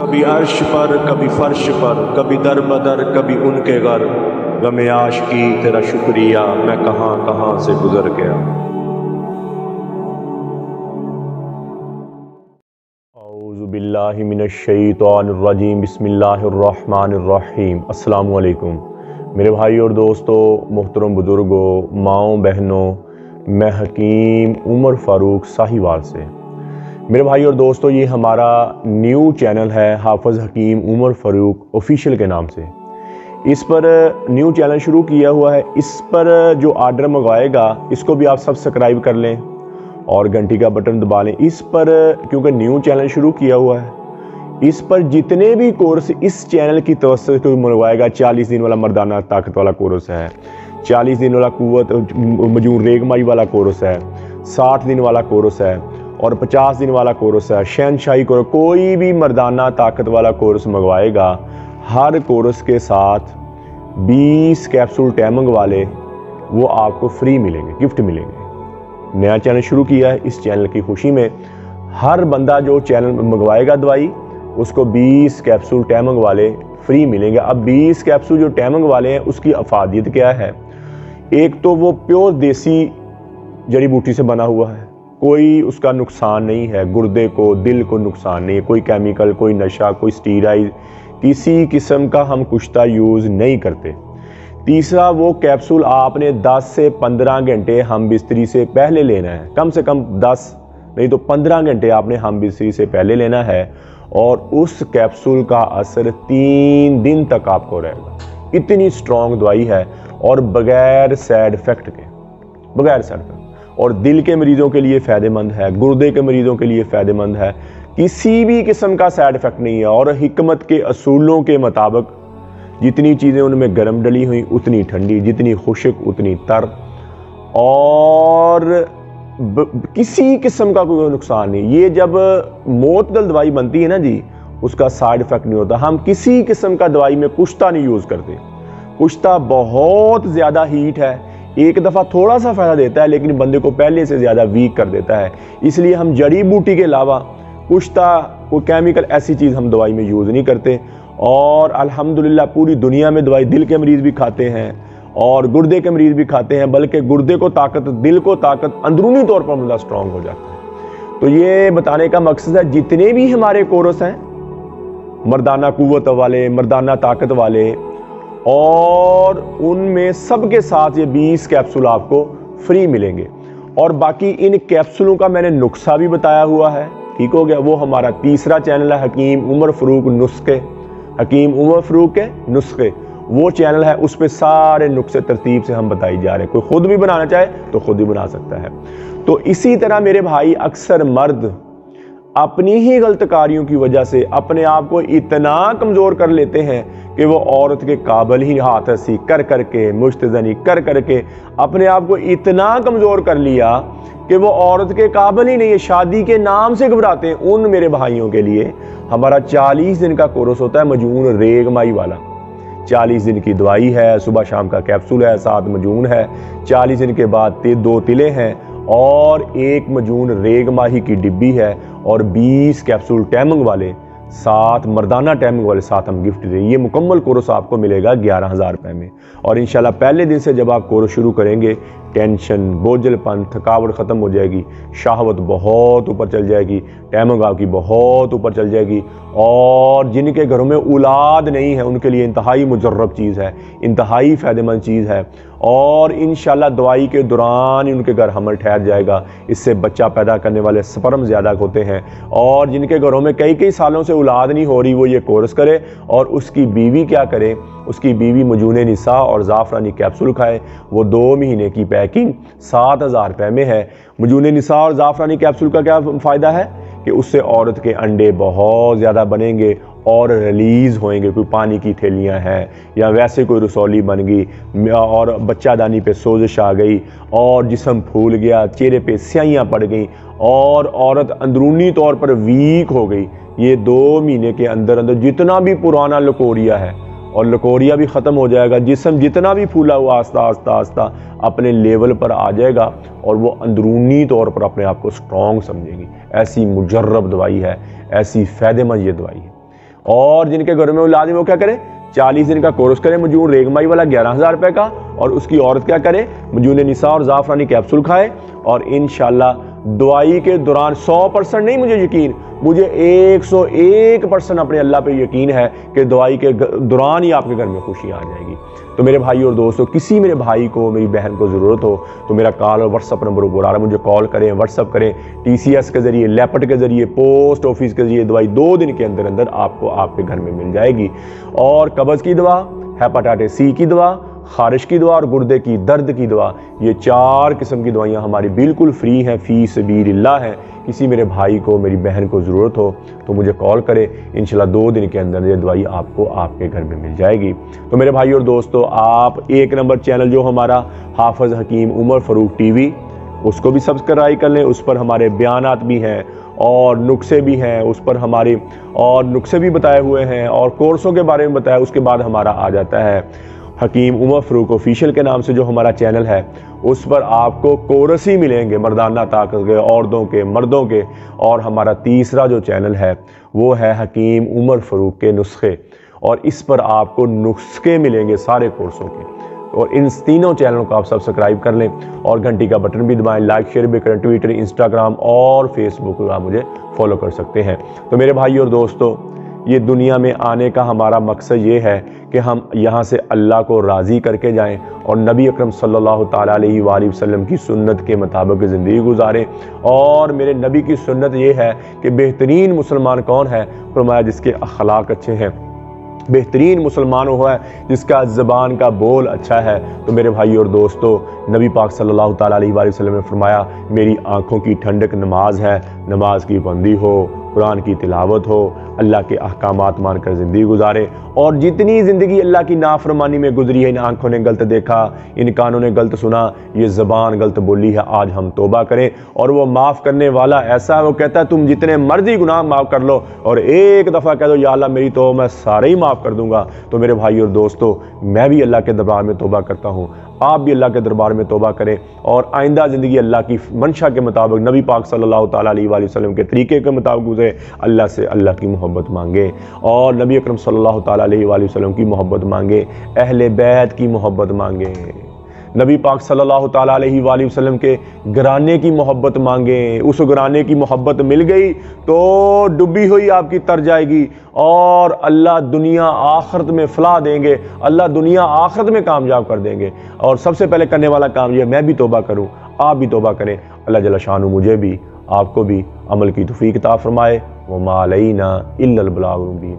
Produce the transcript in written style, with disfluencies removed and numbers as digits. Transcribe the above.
कभी अर्श पर कभी फर्श पर, कभी दर बदर कभी उनके घर, गमे आशिकी तेरा शुक्रिया मैं कहाँ कहाँ से गुजर गया। औज़ु बिल्लाहि मिनश शैतानिर रजीम, बिस्मिल्लाहिर रहमानिर रहीम। अस्सलामु अलैकुम मेरे भाई और दोस्तों, मोहतरम बुज़ुर्गों, माओं बहनों, मैं हकीम उमर फ़ारूक साहिवाल से। मेरे भाई और दोस्तों, ये हमारा न्यू चैनल है हाफ़िज़ हकीम उमर फ़ारूक ऑफिशियल के नाम से। इस पर न्यू चैनल शुरू किया हुआ है। इस पर जो आर्डर मंगवाएगा इसको भी आप सब्सक्राइब कर लें और घंटी का बटन दबा लें। इस पर क्योंकि न्यू चैनल शुरू किया हुआ है, इस पर जितने भी कोर्स इस चैनल की तरफ से कोई मंगवाएगा, 40 दिन वाला मर्दाना ताकत वाला कोर्स है, 40 दिन वाला कुव्वत मजून रेगमाई वाला कोर्स है, 60 दिन वाला कोर्स है और 50 दिन वाला कोर्स है, शहनशाही कोर्स, कोई भी मर्दाना ताकत वाला कोर्स मंगवाएगा, हर कोर्स के साथ 20 कैप्सूल टैमंग वाले वो आपको फ्री मिलेंगे, गिफ्ट मिलेंगे। नया चैनल शुरू किया है, इस चैनल की खुशी में हर बंदा जो चैनल मंगवाएगा दवाई, उसको 20 कैप्सूल टैमंग वाले फ्री मिलेंगे। अब 20 कैप्सूल जो टैमंग वाले हैं उसकी अफादियत क्या है? एक तो वो प्योर देसी जड़ी बूटी से बना हुआ है, कोई उसका नुकसान नहीं है, गुर्दे को दिल को नुकसान नहीं है, कोई केमिकल, कोई नशा, कोई स्टीराइड, किसी किस्म का हम कुश्ता यूज़ नहीं करते। तीसरा, वो कैप्सूल आपने 10 से 15 घंटे हम बिस्तरी से पहले लेना है, कम से कम 10 नहीं तो 15 घंटे आपने हम बिस्तरी से पहले लेना है और उस कैप्सूल का असर 3 दिन तक आपको रहेगा। इतनी स्ट्रॉन्ग दवाई है और बगैर साइड इफेक्ट के, बगैर साइड इफेक्ट, और दिल के मरीजों के लिए फ़ायदेमंद है, गुर्दे के मरीजों के लिए फ़ायदेमंद है, किसी भी किस्म का साइड इफेक्ट नहीं है। और हिकमत के असूलों के मुताबिक जितनी चीज़ें उनमें गर्म डली हुई उतनी ठंडी, जितनी खुश्क उतनी तर, और किसी किस्म का कोई नुकसान नहीं। ये जब मोतदल दवाई बनती है ना जी, उसका साइड इफेक्ट नहीं होता। हम किसी किस्म का दवाई में कुश्ता नहीं यूज़ करते। कुश्ता बहुत ज़्यादा हीट है, एक दफ़ा थोड़ा सा फ़ायदा देता है लेकिन बंदे को पहले से ज़्यादा वीक कर देता है। इसलिए हम जड़ी बूटी के अलावा कुश्ता, कोई केमिकल, ऐसी चीज़ हम दवाई में यूज़ नहीं करते। और अल्हम्दुलिल्लाह पूरी दुनिया में दवाई दिल के मरीज़ भी खाते हैं और गुर्दे के मरीज़ भी खाते हैं, बल्कि गुर्दे को ताकत, दिल को ताकत, अंदरूनी तौर पर बंदा स्ट्रॉन्ग हो जाता है। तो ये बताने का मकसद है, जितने भी हमारे कोर्स हैं मर्दाना कुव्वत वाले, मर्दाना ताकत वाले, और उनमें सबके साथ ये 20 कैप्सूल आपको फ्री मिलेंगे। और बाकी इन कैप्सूलों का मैंने नुस्खा भी बताया हुआ है, ठीक हो गया। वो हमारा तीसरा चैनल है हकीम उमर फ़ारूक नुस्खे, हकीम उमर फ़ारूक के नुस्खे, वो चैनल है, उस पर सारे नुस्खे तरतीब से हम बताई जा रहे हैं। कोई खुद भी बनाना चाहे तो खुद भी बना सकता है। तो इसी तरह मेरे भाई, अक्सर मर्द अपनी ही गलतकारियों की वजह से अपने आप को इतना कमज़ोर कर लेते हैं कि वो औरत के काबिल ही, हाथ हंसी कर करके, मुश्तजनी कर करके अपने आप को इतना कमज़ोर कर लिया कि वो औरत के काबिल ही नहीं है, शादी के नाम से घबराते हैं। उन मेरे भाइयों के लिए हमारा 40 दिन का कोर्स होता है मजून रेगमाई वाला। 40 दिन की दवाई है, सुबह शाम का कैप्सूल है, 7 मजून है, 40 दिन के बाद 2 तिले हैं और 1 मजून रेगमाही की डिब्बी है और 20 कैप्सूल टैमंग वाले, 7 मर्दाना टैमंग वाले साथ हम गिफ्ट दें। ये मुकम्मल कोर्स आपको मिलेगा 11,000 रुपये में। और इंशाल्लाह पहले दिन से जब आप कोर्स शुरू करेंगे, टेंशन, बोझलपन, थकावट ख़त्म हो जाएगी, शहावत बहुत ऊपर चल जाएगी, टैमंग आपकी बहुत ऊपर चल जाएगी। और जिनके घरों में औलाद नहीं है उनके लिए इंतहाई मुजर्रब चीज़ है, इंतहाई फ़ायदेमंद चीज़ है। और इंशाल्लाह दवाई के दौरान ही उनके घर हमल ठहर जाएगा। इससे बच्चा पैदा करने वाले स्पर्म ज़्यादा होते हैं। और जिनके घरों में कई कई सालों से औलाद नहीं हो रही, वो ये कोर्स करे। और उसकी बीवी क्या करे? उसकी बीवी मजून निसा और ज़ाफ़रानी कैप्सूल खाए। वो 2 महीने की पैकिंग 7,000 रुपये में है। मजून निसा और ज़ाफ़रानी कैप्सूल का क्या फ़ायदा है कि उससे औरत के अंडे बहुत ज़्यादा बनेंगे और रिलीज़ होएंगे। कोई पानी की थैलियाँ हैं या वैसे कोई रसौली बन गई और बच्चादानी पे सोजिश आ गई और जिस्म फूल गया, चेहरे पे स्याहियाँ पड़ गई और औरत अंदरूनी तौर पर वीक हो गई। ये 2 महीने के अंदर अंदर जितना भी पुराना लकोरिया है और लकोरिया भी ख़त्म हो जाएगा, जिस्म जितना भी फूला हुआ आस्ता आस्ता आस्ता अपने लेवल पर आ जाएगा और वो अंदरूनी तौर पर अपने आप को स्ट्रॉन्ग समझेगी। ऐसी मुजर्रब दवाई है, ऐसी फ़ायदेमंद ये दवाई है। اور جن کے گھر میں اولاد ہے وہ کیا کریں 40 دن کا کورس کریں مجون ریگمائی والا 11,000 روپے کا، اور اس کی عورت کیا کرے مجون نساء اور زعفرانی کیپسول کھائے، اور انشاءاللہ دعائی کے دوران 100% نہیں مجھے یقین، مجھے 101% اپنے اللہ پہ یقین ہے کہ دعائی کے دوران ہی آپ کے گھر میں خوشی آ جائے گی۔ تو میرے بھائی اور دوستو، کسی میرے بھائی کو میری بہن کو ضرورت ہو تو میرا کال اور واٹس اپ نمبر اوپر آ رہا ہے، مجھے کال کریں، واٹس اپ کریں، TCS کے ذریعے، لیپٹ کے ذریعے، پوسٹ آفس کے ذریعے دوائی 2 دن کے اندر اندر آپ کو آپ کے گھر میں مل جائے گی۔ اور قبض کی دوا، ہیپاٹائٹس C کی دوا، خارش کی دوا اور گردے کی درد کی دوا، یہ 4 قسم کی دوائیاں ہماری بالکل فری ہیں، فی سبیل اللہ ہیں۔ کسی میرے بھائی کو میری بہن کو ضرورت ہو تو مجھے کال کرے، انشاءاللہ 2 دن کے اندر یہ دوائی آپ کو آپ کے گھر میں مل جائے گی۔ تو میرے بھائی اور دوستو، آپ 1 نمبر چینل جو ہمارا حافظ حکیم عمر فاروق ٹی وی، اس کو بھی سبسکرائب کر لیں، اس پر ہمارے بیانات بھی ہیں اور نسخے بھی ہیں، اس پر ہمارے اور نسخے بھی بتائے ہوئے ہیں اور کورسوں کے بارے میں بتایا۔ اس کے بعد ہمارا آ جاتا ہے حکیم عمر فاروق آفیشیل کے نام سے جو ہمارا چینل ہے، اس پر آپ کو کورس ہی ملیں گے مردانہ طاقت کے، عورتوں کے، مردوں کے، اور ہمارا تیسرا جو چینل ہے وہ ہے حکیم عمر فاروق کے نسخے، اور اس پر آپ کو نسخے ملیں گے سارے کورسوں کے۔ اور ان تینوں چینلوں کو آپ سبسکرائب کر لیں اور گھنٹی کا بٹن بھی دبائیں، لائک شیئر بھی کریں، ٹویٹر، انسٹاگرام اور فیس بک پر آپ مجھے فالو کر سکتے ہیں۔ تو میرے بھائی اور دوستو، یہ دنیا میں آنے کا ہمارا مقصد یہ ہے کہ ہم یہاں سے اللہ کو راضی کر کے جائیں اور نبی اکرم صلی اللہ تعالیٰ علیہ وآلہ وسلم کی سنت کے مطابق زندگی گزاریں۔ اور میرے نبی کی سنت یہ ہے کہ بہترین مسلمان کون ہے؟ فرمایا جس کے اخلاق اچھے ہیں۔ بہترین مسلمان ہوا ہے جس کا زبان کا بول اچھا ہے۔ تو میرے بھائی اور دوستو، نبی پاک صلی اللہ تعالیٰ علیہ وآلہ وسلم نے فرمایا میری آنکھوں کی ٹھنڈک نماز ہے، نماز کی پابندی ہو، قرآن کی تلاوت ہو، اللہ کے احکامات مان کر زندگی گزارے۔ اور جتنی زندگی اللہ کی نافرمانی میں گزری ہے، ان آنکھوں نے غلط دیکھا، ان کانوں نے غلط سنا، یہ زبان غلط بولی ہے، آج ہم توبہ کریں۔ اور وہ معاف کرنے والا ایسا ہے، وہ کہتا ہے تم جتنے مرضی گناہ معاف کر لو اور ایک دفعہ کہہ دو یا اللہ میری توبہ، میں سارے ہی معاف کر دوں گا۔ تو میرے بھائی اور دوستو، میں بھی اللہ کے دربار میں توبہ کرتا ہوں، آپ بھی اللہ کے دربار میں توبہ کریں اور آئندہ زندگی اللہ کی منشا کے مطابق نبی پاک صلی اللہ تعالیٰ علیہ وآلہ وسلم کے طریقے کے مطابق گزرے، اللہ سے اللہ کی محبت مانگے اور نبی اکرم صلی اللہ تعالیٰ علیہ وآلہ وسلم کی محبت مانگے، اہل بیت کی محبت مانگے، نبی پاک صلی اللہ تعالیٰ علیہ وآلہ وسلم کے گھرانے کی محبت مانگیں۔ اس گھرانے کی محبت مل گئی تو ڈوبی ہوئی آپ کی تر جائے گی اور اللہ دنیا آخرت میں فلاح دیں گے، اللہ دنیا آخرت میں کامیاب کر دیں گے۔ اور سب سے پہلے کرنے والا کام یہ ہے میں بھی توبہ کروں، آپ بھی توبہ کریں۔ اللہ جل شانہ مجھے بھی آپ کو بھی عمل کی توفیق عطا فرمائے۔ وما علینا الا البلاغ المبین۔